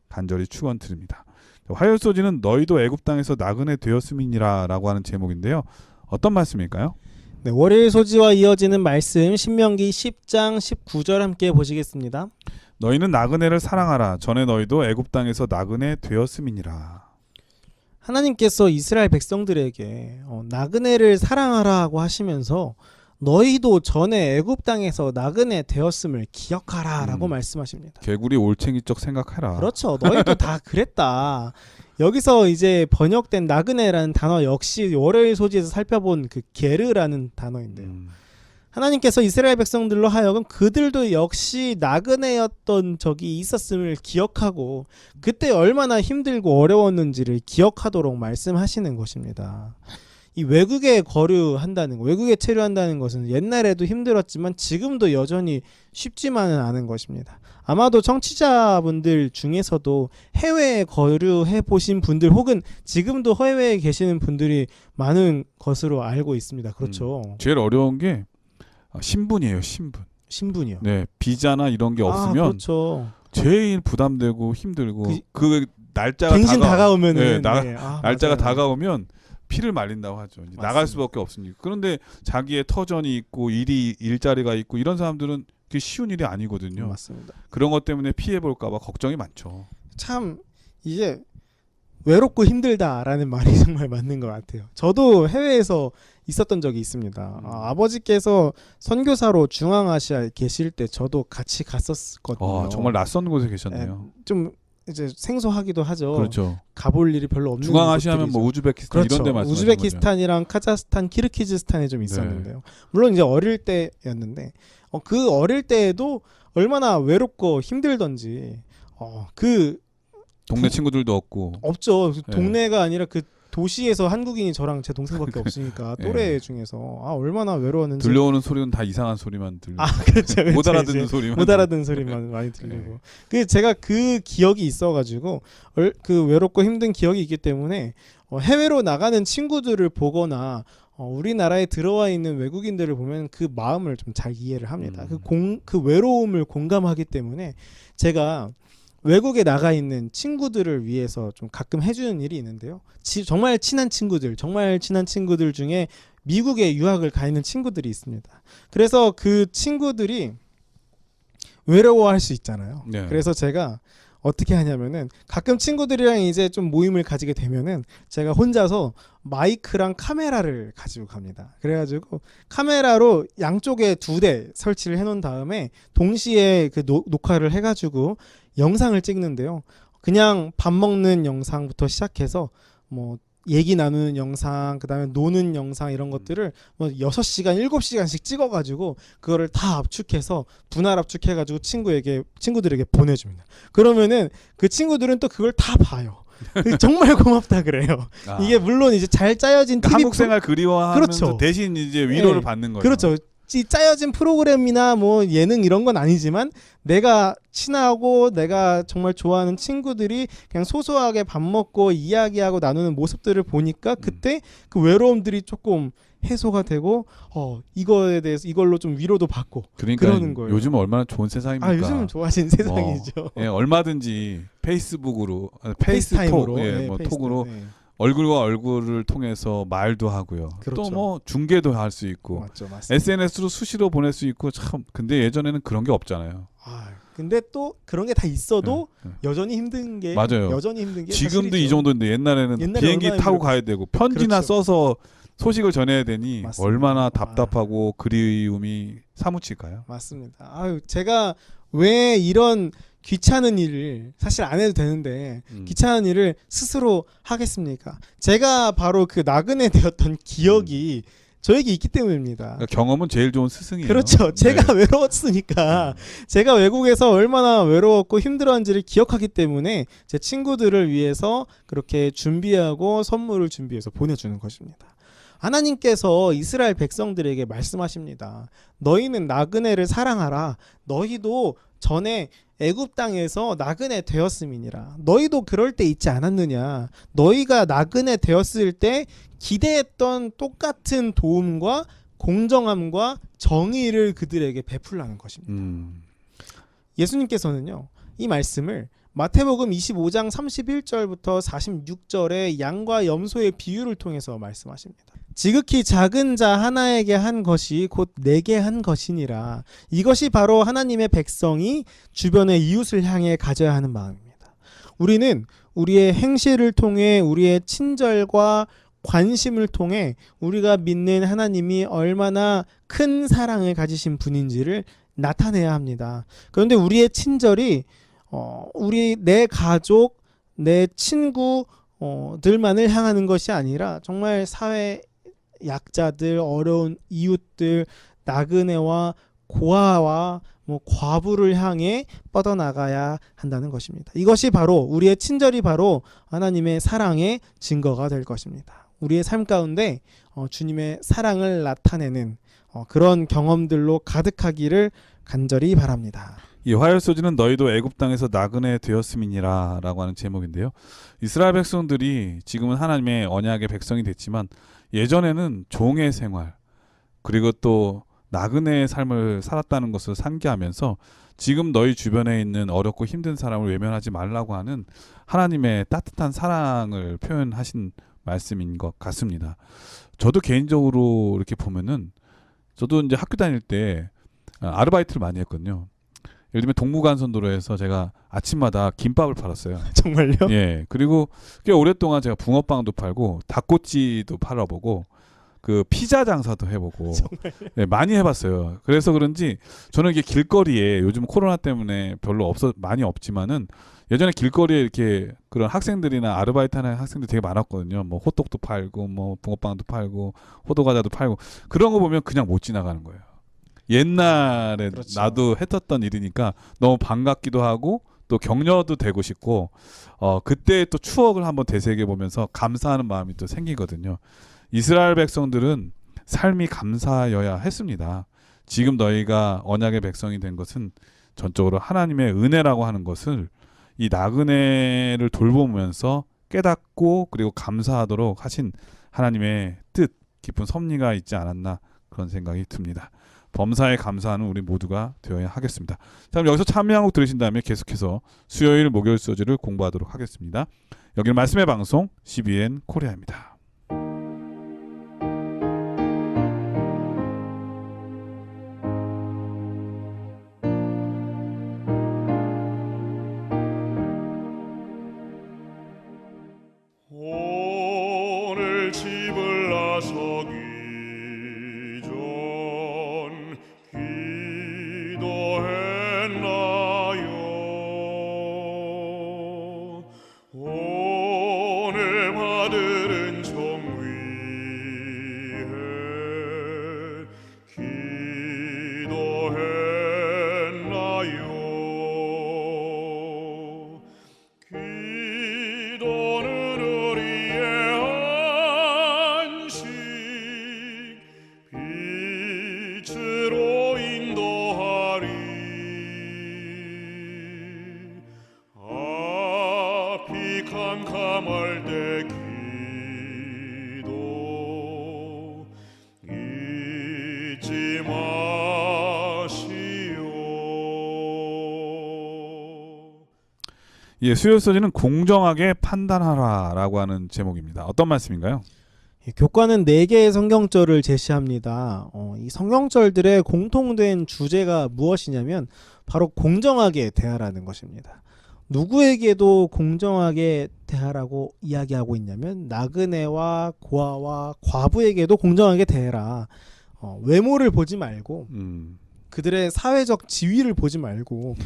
간절히 축원드립니다. 화요일 소지는 너희도 애굽 땅에서 나그네 되었음이니라라고 하는 제목인데요. 어떤 말씀일까요? 네, 월요일 소지와 이어지는 말씀 신명기 10장 19절 함께 보시겠습니다. 너희는 나그네를 사랑하라. 전에 너희도 애굽 땅에서 나그네 되었음이니라. 하나님께서 이스라엘 백성들에게 나그네를 사랑하라고 하시면서 너희도 전에 애굽 땅에서 나그네 되었음을 기억하라라고 말씀하십니다. 개구리 올챙이적 생각해라. 그렇죠. 너희도 다 그랬다. 여기서 이제 번역된 나그네라는 단어 역시 월요일 소지에서 살펴본 그 게르라는 단어인데요. 하나님께서 이스라엘 백성들로 하여금 그들도 역시 나그네였던 적이 있었음을 기억하고 그때 얼마나 힘들고 어려웠는지를 기억하도록 말씀하시는 것입니다. 이 외국에 거류한다는 것, 외국에 체류한다는 것은 옛날에도 힘들었지만 지금도 여전히 쉽지만은 않은 것입니다. 아마도 청취자분들 중에서도 해외에 거류해 보신 분들 혹은 지금도 해외에 계시는 분들이 많은 것으로 알고 있습니다. 그렇죠. 제일 어려운 게 신분이에요. 신분이요. 네, 비자나 이런 게 없으면 그렇죠. 제일 부담되고 힘들고 그 날짜가 갱신 다가오면은 날짜가 맞아요. 다가오면 피를 말린다고 하죠. 이제 나갈 수밖에 없으니까. 그런데 자기의 터전이 있고 일자리가 있고 이런 사람들은 그게 쉬운 일이 아니거든요. 맞습니다. 그런 것 때문에 피해 볼까 봐 걱정이 많죠. 참 이제 외롭고 힘들다라는 말이 정말 맞는 것 같아요. 저도 해외에서 있었던 적이 있습니다. 아버지께서 선교사로 중앙아시아에 계실 때 저도 같이 갔었거든요. 정말 낯선 곳에 계셨네요. 좀 이제 생소하기도 하죠. 그렇죠. 가볼 일이 별로 없는 중앙아시아면 곳들이죠. 뭐 우즈베키스탄 그렇죠. 이런 데 말씀하시는 우즈베키스탄이랑 카자흐스탄, 키르기즈스탄에 좀 있었는데요. 물론 이제 어릴 때였는데 그 어릴 때에도 얼마나 외롭고 힘들던지 그 동네 친구들도 없고. 없죠. 네. 동네가 아니라 그 도시에서 한국인이 저랑 제 동생밖에 없으니까 네. 또래 중에서 얼마나 외로웠는지. 들려오는 소리는 다 이상한 소리만 들리고. 그렇죠. 못 알아듣는 소리만. 못 알아듣는 소리만 많이 들리고. 그 제가 그 기억이 있어가지고 그 외롭고 힘든 기억이 있기 때문에 해외로 나가는 친구들을 보거나 우리나라에 들어와 있는 외국인들을 보면 그 마음을 좀 잘 이해를 합니다. 그 외로움을 공감하기 때문에 제가 외국에 나가 있는 친구들을 위해서 좀 가끔 해주는 일이 있는데요. 정말 친한 친구들 중에 미국에 유학을 가 있는 친구들이 있습니다. 그래서 그 친구들이 외로워할 수 있잖아요. 네. 그래서 제가 어떻게 하냐면은 가끔 친구들이랑 이제 좀 모임을 가지게 되면은 제가 혼자서 마이크랑 카메라를 가지고 갑니다. 그래가지고 카메라로 양쪽에 2대 설치를 해놓은 다음에 동시에 그 녹화를 해가지고 영상을 찍는데요. 그냥 밥 먹는 영상부터 시작해서 뭐 얘기 나누는 영상, 그다음에 노는 영상 이런 것들을 뭐 6시간, 7시간씩 찍어가지고 그거를 다 압축해서 분할 압축해가지고 친구들에게 보내줍니다. 그러면은 그 친구들은 또 그걸 다 봐요. 정말 고맙다 그래요. 이게 물론 이제 잘 짜여진 TV 한국 생활 그리워하면서 그렇죠. 대신 이제 위로를 받는 거예요. 그렇죠. 짜여진 프로그램이나 뭐 예능 이런 건 아니지만 내가 친하고 내가 정말 좋아하는 친구들이 그냥 소소하게 밥 먹고 이야기하고 나누는 모습들을 보니까 그때 그 외로움들이 조금 해소가 되고 이거에 대해서 이걸로 좀 위로도 받고 그러니까 그러는 거예요. 요즘은 얼마나 좋은 세상입니까? 요즘은 좋아진 세상이죠. 얼마든지 페이스북으로 페이스타임으로 톡으로 얼굴과 얼굴을 통해서 말도 하고요. 그렇죠. 또 뭐 중계도 할 수 있고 맞죠, 맞습니다. SNS로 수시로 보낼 수 있고 참 근데 예전에는 그런 게 없잖아요. 근데 또 그런 게 다 있어도 여전히 힘든 게 맞아요. 여전히 힘든 게 지금도 사실이죠. 이 정도인데 옛날에 비행기 타고 가야 되고 편지나 그렇죠. 써서 소식을 전해야 되니 맞습니다. 얼마나 답답하고 그리움이 사무칠까요? 맞습니다. 제가 왜 이런 귀찮은 일을 사실 안 해도 되는데 귀찮은 일을 스스로 하겠습니까? 제가 바로 그 나그네 되었던 기억이 저에게 있기 때문입니다. 그러니까 경험은 제일 좋은 스승이에요. 그렇죠. 제가 네. 외로웠으니까 제가 외국에서 얼마나 외로웠고 힘들었는지를 기억하기 때문에 제 친구들을 위해서 그렇게 준비하고 선물을 준비해서 보내주는 것입니다. 하나님께서 이스라엘 백성들에게 말씀하십니다. 너희는 나그네를 사랑하라. 너희도 전에 애굽 땅에서 나그네 되었음이니라. 너희도 그럴 때 있지 않았느냐. 너희가 나그네 되었을 때 기대했던 똑같은 도움과 공정함과 정의를 그들에게 베풀라는 것입니다. 예수님께서는요, 이 말씀을 마태복음 25장 31절부터 46절에 양과 염소의 비유를 통해서 말씀하십니다. 지극히 작은 자 하나에게 한 것이 곧 내게 한 것이니라. 이것이 바로 하나님의 백성이 주변의 이웃을 향해 가져야 하는 마음입니다. 우리는 우리의 행실을 통해 우리의 친절과 관심을 통해 우리가 믿는 하나님이 얼마나 큰 사랑을 가지신 분인지를 나타내야 합니다. 그런데 우리의 친절이 내 가족, 내 친구들만을 향하는 것이 아니라 정말 사회 약자들, 어려운 이웃들, 나그네와 고아와 과부를 향해 뻗어나가야 한다는 것입니다. 이것이 바로 우리의 친절이 바로 하나님의 사랑의 증거가 될 것입니다. 우리의 삶 가운데 주님의 사랑을 나타내는 그런 경험들로 가득하기를 간절히 바랍니다. 이 화열 소지는 너희도 애굽 땅에서 나그네 되었음이니라 라고 하는 제목인데요. 이스라엘 백성들이 지금은 하나님의 언약의 백성이 됐지만 예전에는 종의 생활 그리고 또 나그네의 삶을 살았다는 것을 상기하면서 지금 너희 주변에 있는 어렵고 힘든 사람을 외면하지 말라고 하는 하나님의 따뜻한 사랑을 표현하신 말씀인 것 같습니다. 저도 개인적으로 이렇게 보면은 저도 이제 학교 다닐 때 아르바이트를 많이 했거든요. 예를 들면 동부간선도로에서 제가 아침마다 김밥을 팔았어요. 정말요? 예. 그리고 꽤 오랫동안 제가 붕어빵도 팔고 닭꼬치도 팔아보고 그 피자 장사도 해보고 네, 많이 해봤어요. 그래서 그런지 저는 이게 길거리에 요즘 코로나 때문에 별로 많이 없지만은 예전에 길거리에 이렇게 그런 학생들이나 아르바이트하는 학생들 되게 많았거든요. 뭐 호떡도 팔고 뭐 붕어빵도 팔고 호두 과자도 팔고 그런 거 보면 그냥 못 지나가는 거예요. 옛날에 그렇죠. 나도 했었던 일이니까 너무 반갑기도 하고 또 격려도 되고 싶고 그때 또 추억을 한번 되새겨 보면서 감사하는 마음이 또 생기거든요. 이스라엘 백성들은 삶이 감사여야 했습니다. 지금 너희가 언약의 백성이 된 것은 전적으로 하나님의 은혜라고 하는 것을 이 나그네를 돌보면서 깨닫고 그리고 감사하도록 하신 하나님의 뜻, 깊은 섭리가 있지 않았나 그런 생각이 듭니다. 범사에 감사하는 우리 모두가 되어야 하겠습니다. 자, 그럼 여기서 참여한곡 들으신 다음에 계속해서 수요일 목요일 소지를 공부하도록 하겠습니다. 여기는 말씀의 방송 CBN 코리아입니다. 오늘 집을 나서기 전 기도했나요? 오늘 받을 은총 위해 기도했나요? 기도는 우리의 안식 빛으로 인도하리 앞이 캄캄할 때 기도 잊지 마시오. 예, 수요일 소지는 공정하게 판단하라라고 하는 제목입니다. 어떤 말씀인가요? 교과는 4개의 성경절을 제시합니다. 이 성경절들의 공통된 주제가 무엇이냐면 바로 공정하게 대하라는 것입니다. 누구에게도 공정하게 대하라고 이야기하고 있냐면 나그네와 고아와 과부에게도 공정하게 대해라. 외모를 보지 말고 그들의 사회적 지위를 보지 말고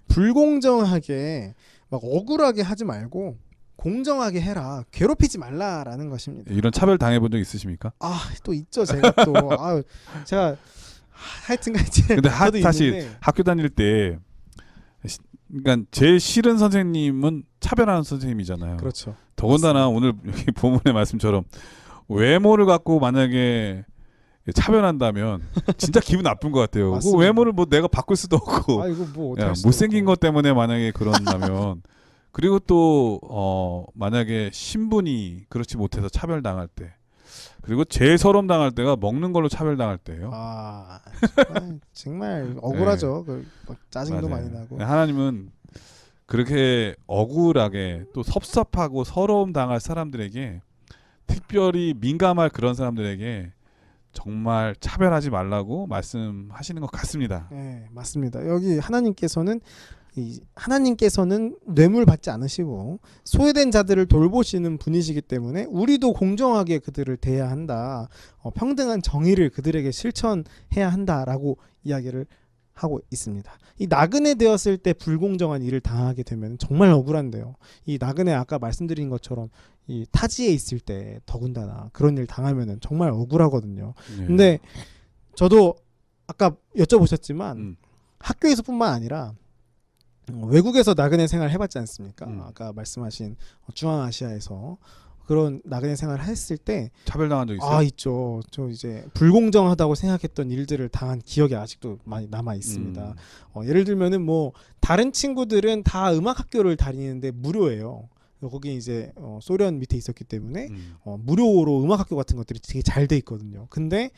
불공정하게 막 억울하게 하지 말고 공정하게 해라. 괴롭히지 말라라는 것입니다. 이런 차별 당해본 적 있으십니까? 또 있죠. 제가 또 제가 하여튼간 근데 저도 사실 있는데. 학교 다닐 때 그러니까 제일 싫은 선생님은 차별하는 선생님이잖아요. 그렇죠. 더군다나 오늘 여기 본문의 말씀처럼 외모를 갖고 만약에 차별한다면 진짜 기분 나쁜 것 같아요. 그 맞습니다. 외모를 뭐 내가 바꿀 수도 없고 이거 뭐 어떻게 야, 할 수도 못생긴 없고. 것 때문에 만약에 그런다면 그리고 또 만약에 신분이 그렇지 못해서 차별당할 때 그리고 제일 서러움 당할 때가 먹는 걸로 차별당할 때예요. 정말 억울하죠. 막 짜증도 맞아요. 많이 나고. 하나님은 그렇게 억울하게 또 섭섭하고 서러움 당할 사람들에게 특별히 민감할 그런 사람들에게 정말 차별하지 말라고 말씀하시는 것 같습니다. 네, 맞습니다. 여기 하나님께서는 뇌물 받지 않으시고 소외된 자들을 돌보시는 분이시기 때문에 우리도 공정하게 그들을 대해야 한다. 평등한 정의를 그들에게 실천해야 한다라고 이야기를 하고 있습니다. 이 나그네 되었을 때 불공정한 일을 당하게 되면 정말 억울한데요. 이 나그네 아까 말씀드린 것처럼 이 타지에 있을 때 더군다나 그런 일 당하면은 정말 억울하거든요. 예. 근데 저도 아까 여쭤보셨지만 학교에서뿐만 아니라 외국에서 나그네 생활 해봤지 않습니까? 아까 말씀하신 중앙아시아에서 그런 나그네 생활을 했을 때 차별당한 적 있어요? 있죠. 저 이제 불공정하다고 생각했던 일들을 당한 기억이 아직도 많이 남아 있습니다. 예를 들면은 뭐 다른 친구들은 다 음악 학교를 다니는데 무료예요. 거기 이제 소련 밑에 있었기 때문에 무료로 음악 학교 같은 것들이 되게 잘 돼 있거든요. 근데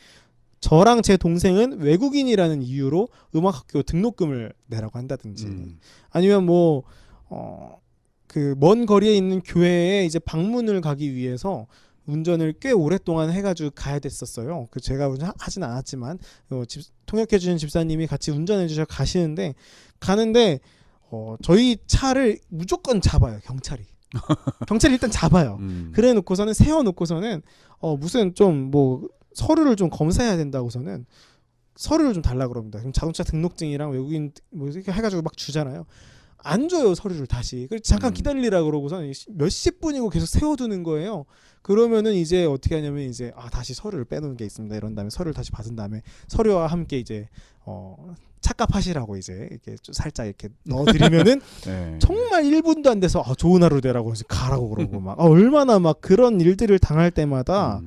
저랑 제 동생은 외국인이라는 이유로 음악학교 등록금을 내라고 한다든지 아니면 뭐 그 먼 거리에 있는 교회에 이제 방문을 가기 위해서 운전을 꽤 오랫동안 해가지고 가야 됐었어요. 그 제가 운전하진 않았지만 통역해주신 집사님이 같이 운전해주셔 가시는데 가는데 저희 차를 무조건 잡아요. 경찰이 일단 잡아요. 그래 놓고서는 세워놓고서는 무슨 좀 뭐 서류를 좀 검사해야 된다고서는 서류를 좀 달라 그럽니다. 그럼 자동차 등록증이랑 외국인 뭐 이렇게 해가지고 막 주잖아요. 안 줘요 서류를 다시. 그래서 잠깐 기다리라 그러고서는 몇십 분이고 계속 세워두는 거예요. 그러면은 이제 어떻게 하냐면 이제 다시 서류를 빼놓은 게 있습니다. 이런 다음에 서류를 다시 받은 다음에 서류와 함께 이제 착각하시라고 이제 이렇게 좀 살짝 이렇게 넣어드리면은 네. 정말 1분도 안 돼서 좋은 하루 되라고 이제 가라고 그러고 막 얼마나 막 그런 일들을 당할 때마다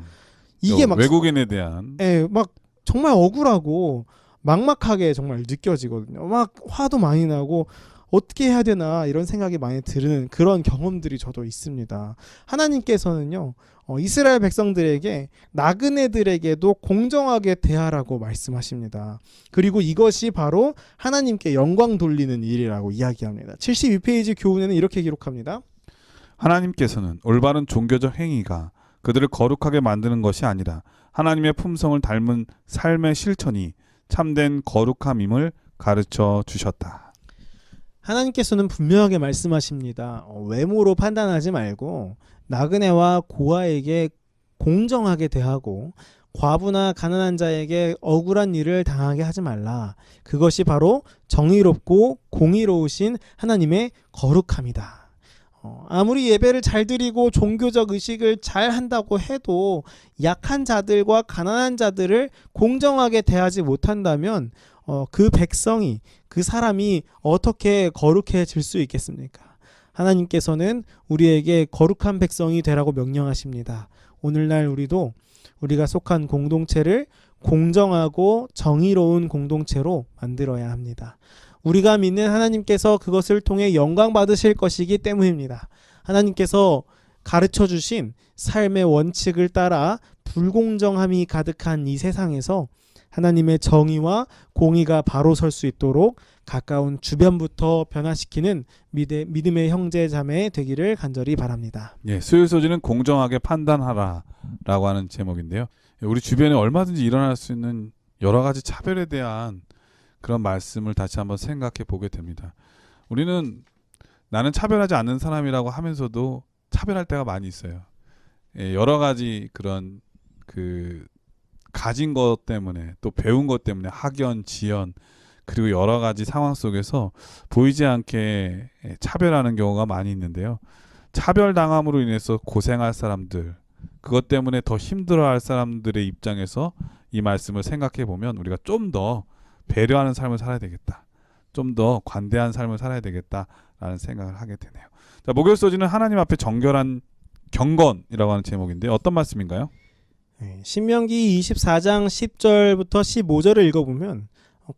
이게 막 외국인에 대한 막 정말 억울하고 막막하게 정말 느껴지거든요. 막 화도 많이 나고 어떻게 해야 되나 이런 생각이 많이 드는 그런 경험들이 저도 있습니다. 하나님께서는요 이스라엘 백성들에게 나그네들에게도 공정하게 대하라고 말씀하십니다. 그리고 이것이 바로 하나님께 영광 돌리는 일이라고 이야기합니다. 72페이지 교훈에는 이렇게 기록합니다. 하나님께서는 올바른 종교적 행위가 그들을 거룩하게 만드는 것이 아니라 하나님의 품성을 닮은 삶의 실천이 참된 거룩함임을 가르쳐 주셨다. 하나님께서는 분명하게 말씀하십니다. 외모로 판단하지 말고 나그네와 고아에게 공정하게 대하고 과부나 가난한 자에게 억울한 일을 당하게 하지 말라. 그것이 바로 정의롭고 공의로우신 하나님의 거룩함이다. 아무리 예배를 잘 드리고 종교적 의식을 잘 한다고 해도 약한 자들과 가난한 자들을 공정하게 대하지 못한다면 그 백성이 그 사람이 어떻게 거룩해질 수 있겠습니까? 하나님께서는 우리에게 거룩한 백성이 되라고 명령하십니다. 오늘날 우리도 우리가 속한 공동체를 공정하고 정의로운 공동체로 만들어야 합니다. 우리가 믿는 하나님께서 그것을 통해 영광 받으실 것이기 때문입니다. 하나님께서 가르쳐 주신 삶의 원칙을 따라 불공정함이 가득한 이 세상에서 하나님의 정의와 공의가 바로 설 수 있도록 가까운 주변부터 변화시키는 믿음의 형제 자매 되기를 간절히 바랍니다. 예, 수요 소지는 공정하게 판단하라라고 하는 제목인데요. 우리 주변에 얼마든지 일어날 수 있는 여러 가지 차별에 대한 그런 말씀을 다시 한번 생각해 보게 됩니다. 우리는 나는 차별하지 않는 사람이라고 하면서도 차별할 때가 많이 있어요. 예, 여러 가지 그런 가진 것 때문에 또 배운 것 때문에 학연, 지연 그리고 여러 가지 상황 속에서 보이지 않게 차별하는 경우가 많이 있는데요. 차별당함으로 인해서 고생할 사람들, 그것 때문에 더 힘들어할 사람들의 입장에서 이 말씀을 생각해 보면 우리가 좀 더 배려하는 삶을 살아야 되겠다. 좀 더 관대한 삶을 살아야 되겠다라는 생각을 하게 되네요. 자, 목요일 소지는 하나님 앞에 정결한 경건이라고 하는 제목인데 어떤 말씀인가요? 신명기 24장 10절부터 15절을 읽어보면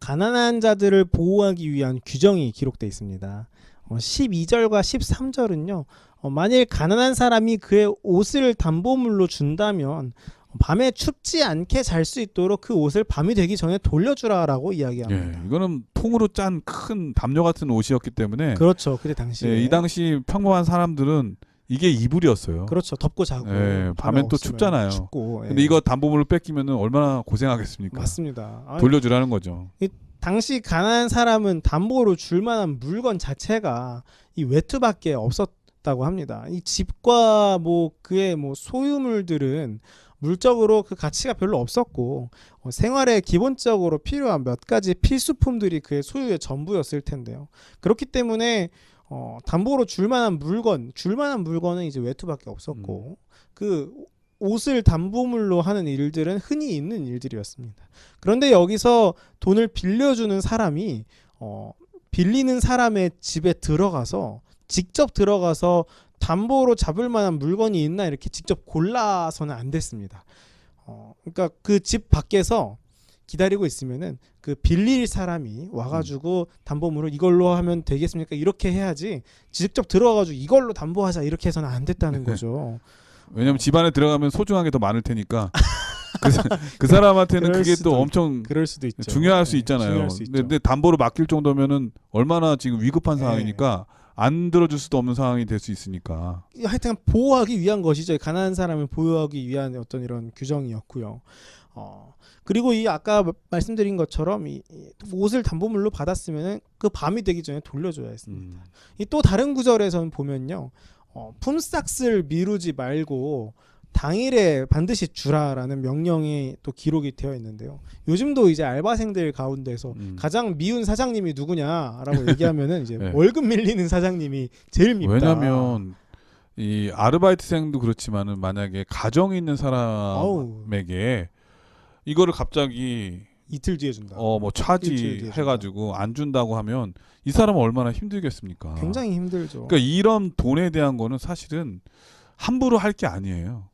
가난한 자들을 보호하기 위한 규정이 기록되어 있습니다. 12절과 13절은요. 만일 가난한 사람이 그의 옷을 담보물로 준다면 밤에 춥지 않게 잘 수 있도록 그 옷을 밤이 되기 전에 돌려주라라고 이야기합니다. 예, 이거는 통으로 짠 큰 담요 같은 옷이었기 때문에 그렇죠. 그때 당시에 이 당시 평범한 사람들은 이게 이불이었어요. 그렇죠. 덥고 자고 밤엔 또 춥잖아요. 춥고, 근데 이거 담보물로 뺏기면 얼마나 고생하겠습니까? 맞습니다. 돌려주라는 거죠. 당시 가난한 사람은 담보로 줄 만한 물건 자체가 이 외투밖에 없었다고 합니다. 이 집과 그의 소유물들은 물적으로 그 가치가 별로 없었고 생활에 기본적으로 필요한 몇 가지 필수품들이 그의 소유의 전부였을 텐데요. 그렇기 때문에 담보로 줄 만한 물건은 이제 외투밖에 없었고 그 옷을 담보물로 하는 일들은 흔히 있는 일들이었습니다. 그런데 여기서 돈을 빌려주는 사람이 빌리는 사람의 집에 직접 들어가서 담보로 잡을 만한 물건이 있나 이렇게 직접 골라서는 안 됐습니다. 그러니까 그 집 밖에서 기다리고 있으면은 그 빌릴 사람이 와가지고 담보물을 이걸로 하면 되겠습니까? 이렇게 해야지 직접 들어가가지고 이걸로 담보하자 이렇게 해서는 안 됐다는 거죠. 왜냐면 집 안에 들어가면 소중한 게 더 많을 테니까 그 사람한테는 그게 또 엄청 그럴 수도 있죠. 중요할 수 있잖아요. 중요할 수 있죠. 근데 담보로 맡길 정도면은 얼마나 지금 위급한 상황이니까 안 들어줄 수도 없는 상황이 될 수 있으니까. 하여튼 보호하기 위한 것이죠. 가난한 사람을 보호하기 위한 어떤 이런 규정이었고요. 그리고 이 아까 말씀드린 것처럼 이 옷을 담보물로 받았으면은 그 밤이 되기 전에 돌려줘야 했습니다. 이 또 다른 구절에서는 보면요, 품삯을 미루지 말고 당일에 반드시 주라라는 명령이 또 기록이 되어 있는데요. 요즘도 이제 알바생들 가운데서 가장 미운 사장님이 누구냐라고 얘기하면은 이제 네. 월급 밀리는 사장님이 제일 밉다. 왜냐하면 이 아르바이트생도 그렇지만은 만약에 가정이 있는 아우. 사람에게 이거를 갑자기 이틀 뒤에 준다. 뭐 일주일 뒤에 차지 해가지고 안 준다고 하면 이 사람은 얼마나 힘들겠습니까? 굉장히 힘들죠. 그러니까 이런 돈에 대한 거는 사실은 함부로 할 게 아니에요.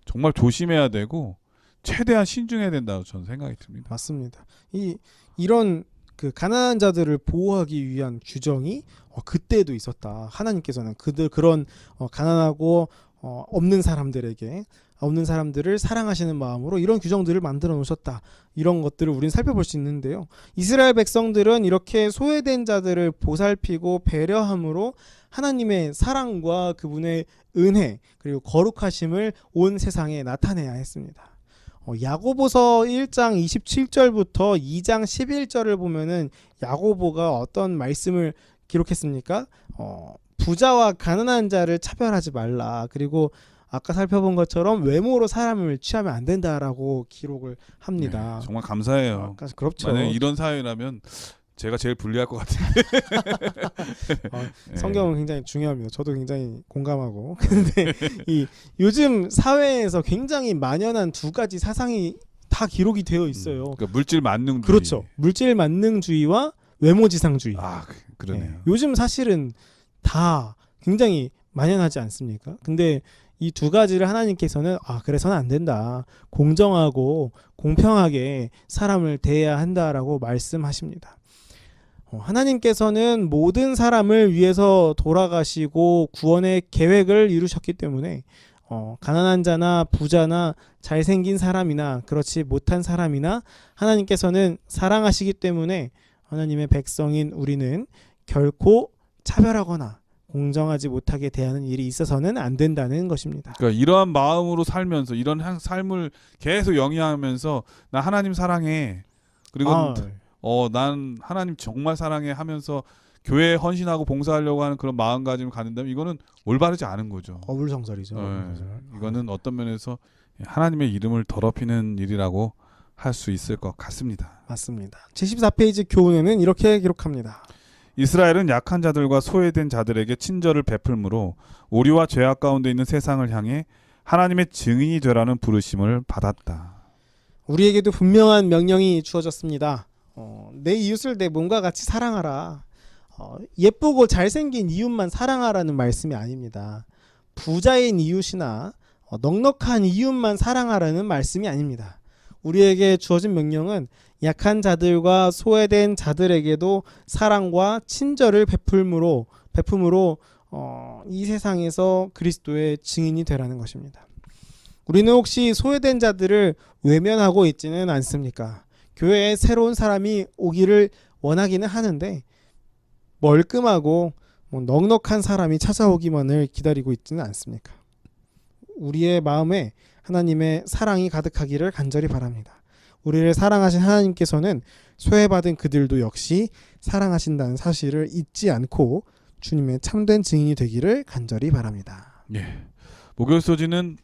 정말 조심해야 되고 최대한 신중해야 된다고 저는 생각이 듭니다. 맞습니다. 이런 그 가난한 자들을 보호하기 위한 규정이 그때도 있었다. 하나님께서는 그런 가난하고 없는 사람들을 사랑하시는 마음으로 이런 규정들을 만들어 놓으셨다. 이런 것들을 우리는 살펴볼 수 있는데요. 이스라엘 백성들은 이렇게 소외된 자들을 보살피고 배려함으로 하나님의 사랑과 그분의 은혜 그리고 거룩하심을 온 세상에 나타내야 했습니다. 야고보서 1장 27절부터 2장 11절을 보면은 야고보가 어떤 말씀을 기록했습니까? 부자와 가난한 자를 차별하지 말라. 그리고 아까 살펴본 것처럼 외모로 사람을 취하면 안 된다라고 기록을 합니다. 네, 정말 감사해요. 그렇죠. 만약에 이런 사회라면 제가 제일 불리할 것 같은데. 네. 성경은 굉장히 중요합니다. 저도 굉장히 공감하고. 근데 요즘 사회에서 굉장히 만연한 두 가지 사상이 다 기록이 되어 있어요. 그러니까 물질 만능주의. 그렇죠. 물질 만능주의와 외모지상주의. 그러네요. 네. 요즘 사실은 다 굉장히 만연하지 않습니까? 근데 이 두 가지를 하나님께서는 그래서는 안 된다. 공정하고 공평하게 사람을 대해야 한다라고 말씀하십니다. 하나님께서는 모든 사람을 위해서 돌아가시고 구원의 계획을 이루셨기 때문에 가난한 자나 부자나 잘생긴 사람이나 그렇지 못한 사람이나 하나님께서는 사랑하시기 때문에 하나님의 백성인 우리는 결코 차별하거나 공정하지 못하게 대하는 일이 있어서는 안 된다는 것입니다. 그러니까 이러한 마음으로 살면서 이런 삶을 계속 영위하면서 나 하나님 사랑해. 그리고 난 하나님 정말 사랑해 하면서 교회에 헌신하고 봉사하려고 하는 그런 마음가짐을 갖는다면 이거는 올바르지 않은 거죠. 어불성설이죠. 이거는 어떤 면에서 하나님의 이름을 더럽히는 일이라고 할 수 있을 것 같습니다. 맞습니다. 74페이지 교훈에는 이렇게 기록합니다. 이스라엘은 약한 자들과 소외된 자들에게 친절을 베풀므로 오류와 죄악 가운데 있는 세상을 향해 하나님의 증인이 되라는 부르심을 받았다. 우리에게도 분명한 명령이 주어졌습니다. 내 이웃을 내 몸과 같이 사랑하라. 예쁘고 잘생긴 이웃만 사랑하라는 말씀이 아닙니다. 부자인 이웃이나 넉넉한 이웃만 사랑하라는 말씀이 아닙니다. 우리에게 주어진 명령은 약한 자들과 소외된 자들에게도 사랑과 친절을 베품으로 이 세상에서 그리스도의 증인이 되라는 것입니다. 우리는 혹시 소외된 자들을 외면하고 있지는 않습니까? 교회에 새로운 사람이 오기를 원하기는 하는데 멀끔하고 넉넉한 사람이 찾아오기만을 기다리고 있지는 않습니까? 우리의 마음에 하나님의 사랑이 가득하기를 간절히 바랍니다. 우리를 사랑하신 하나님께서는 소외받은 그들도 역시 사랑하신다는 사실을 잊지 않고 주님의 참된 증인이 되기를 간절히 바랍니다. 예. 목요일 소지는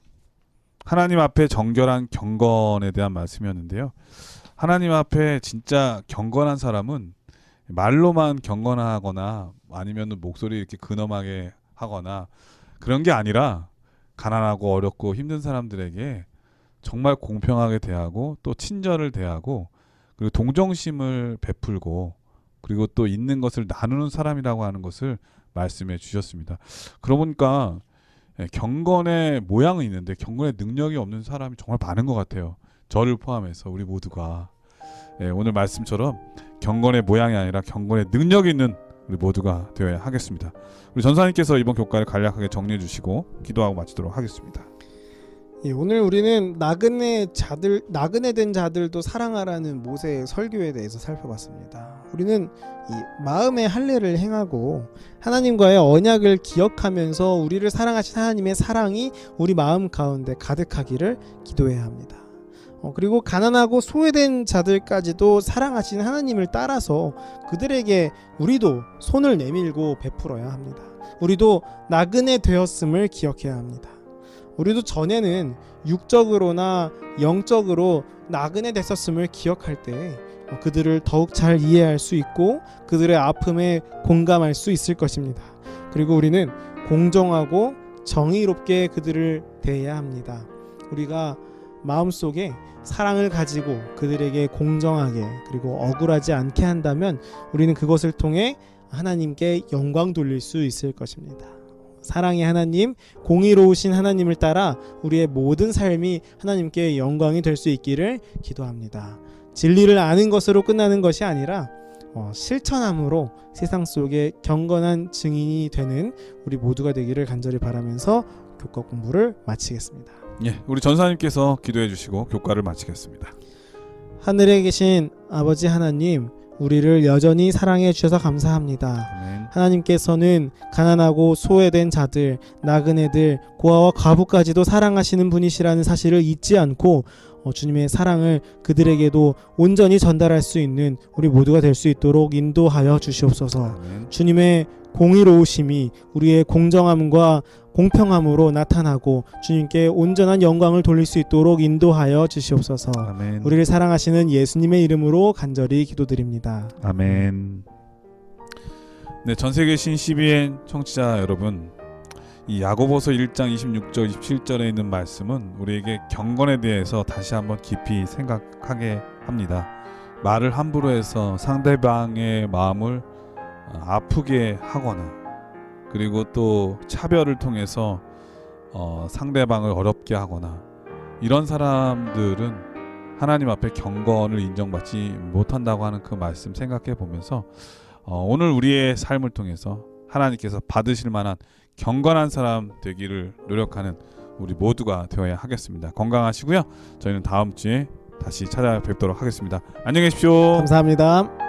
하나님 앞에 정결한 경건에 대한 말씀이었는데요. 하나님 앞에 진짜 경건한 사람은 말로만 경건하거나 아니면 목소리 이렇게 근엄하게 하거나 그런 게 아니라 가난하고 어렵고 힘든 사람들에게 정말 공평하게 대하고 또 친절을 대하고 그리고 동정심을 베풀고 그리고 또 있는 것을 나누는 사람이라고 하는 것을 말씀해 주셨습니다. 그러고 보니까 경건의 모양은 있는데 경건의 능력이 없는 사람이 정말 많은 것 같아요. 저를 포함해서 우리 모두가 오늘 말씀처럼 경건의 모양이 아니라 경건의 능력이 있는 우리 모두가 되어야 하겠습니다. 우리 전사님께서 이번 교과를 간략하게 정리해 주시고 기도하고 마치도록 하겠습니다. 예, 오늘 우리는 나그네 된 자들도 사랑하라는 모세의 설교에 대해서 살펴봤습니다. 우리는 이 마음의 할례를 행하고 하나님과의 언약을 기억하면서 우리를 사랑하신 하나님의 사랑이 우리 마음 가운데 가득하기를 기도해야 합니다. 그리고 가난하고 소외된 자들까지도 사랑하신 하나님을 따라서 그들에게 우리도 손을 내밀고 베풀어야 합니다. 우리도 나그네 되었음을 기억해야 합니다. 우리도 전에는 육적으로나 영적으로 나그네 됐었음을 기억할 때 그들을 더욱 잘 이해할 수 있고 그들의 아픔에 공감할 수 있을 것입니다. 그리고 우리는 공정하고 정의롭게 그들을 대해야 합니다. 우리가 마음속에 사랑을 가지고 그들에게 공정하게 그리고 억울하지 않게 한다면 우리는 그것을 통해 하나님께 영광 돌릴 수 있을 것입니다. 사랑의 하나님, 공의로우신 하나님을 따라 우리의 모든 삶이 하나님께 영광이 될 수 있기를 기도합니다. 진리를 아는 것으로 끝나는 것이 아니라 실천함으로 세상 속에 경건한 증인이 되는 우리 모두가 되기를 간절히 바라면서 교과 공부를 마치겠습니다. 예, 우리 전사님께서 기도해 주시고 교과를 마치겠습니다. 하늘에 계신 아버지 하나님, 우리를 여전히 사랑해 주셔서 감사합니다. 아멘. 하나님께서는 가난하고 소외된 자들, 나그네들, 고아와 과부까지도 사랑하시는 분이시라는 사실을 잊지 않고 주님의 사랑을 그들에게도 온전히 전달할 수 있는 우리 모두가 될 수 있도록 인도하여 주시옵소서. 아멘. 주님의 공의로우심이 우리의 공정함과 공평함으로 나타나고 주님께 온전한 영광을 돌릴 수 있도록 인도하여 주시옵소서. 아멘. 우리를 사랑하시는 예수님의 이름으로 간절히 기도드립니다. 아멘. 네, 전세계 신CBN 청취자 여러분, 이 야고보서 1장 26절 27절에 있는 말씀은 우리에게 경건에 대해서 다시 한번 깊이 생각하게 합니다. 말을 함부로 해서 상대방의 마음을 아프게 하거나 그리고 또 차별을 통해서 상대방을 어렵게 하거나 이런 사람들은 하나님 앞에 경건을 인정받지 못한다고 하는 그 말씀 생각해 보면서 오늘 우리의 삶을 통해서 하나님께서 받으실 만한 경건한 사람 되기를 노력하는 우리 모두가 되어야 하겠습니다. 건강하시고요. 저희는 다음 주에 다시 찾아뵙도록 하겠습니다. 안녕히 계십시오. 감사합니다.